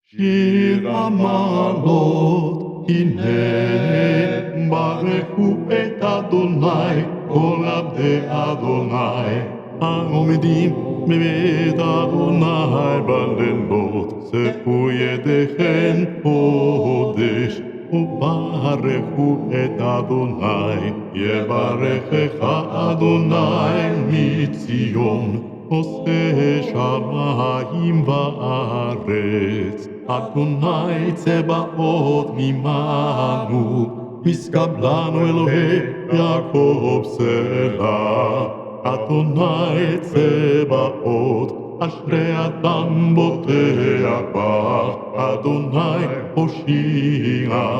שיר המעלות, הנה ברכו את אדוני, כל עבדי אדוני, העומדים בבית אדוני בלילות, שאו ידיכם קודש, וברכו את אדוני, יברכך אדוני מציון, עושה שמיים וארץ. אדוני צבאות ממנו, משגב לנו אלוהי יעקב סלע. אדוני צבאות, אשרי אדם בוטח בך, אדוני הושיע.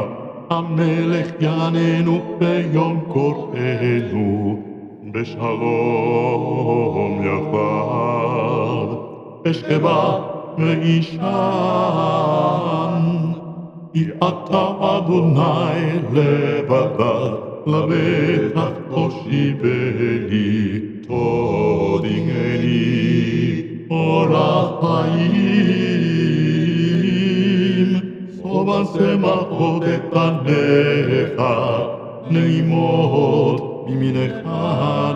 המלך יעננו ביום קוראנו, בשלום יחד, אשכבה ואישן. כי אתה אדוני לבדך, לבטח תושיבני, תודיעני אורח חיים. שובע שמחות את פניך, נעימות מימינך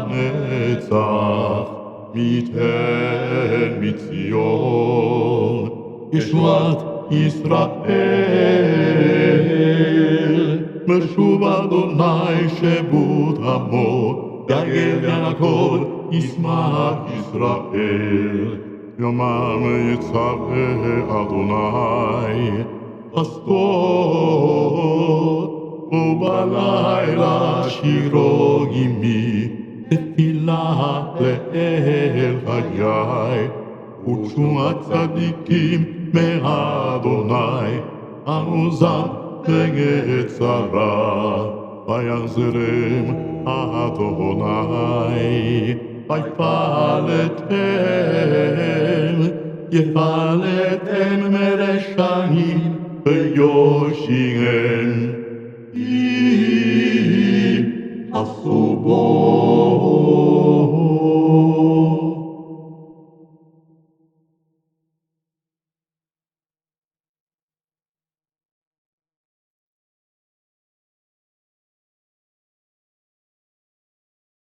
נצח, מיתן מציון ישועת ישראל. בשוב אדוני שבות עמו, יגל יעקב ישמח ישראל. יומם יצווה אדוני חסדו, ובלילה שירו עמי, תפילה לאל חיי. ותשועת צדיקים מאדוני, עוזם נגד צרה. ויחזרם אדוני, יפלטם מרשעים ויושיעם. עשו בו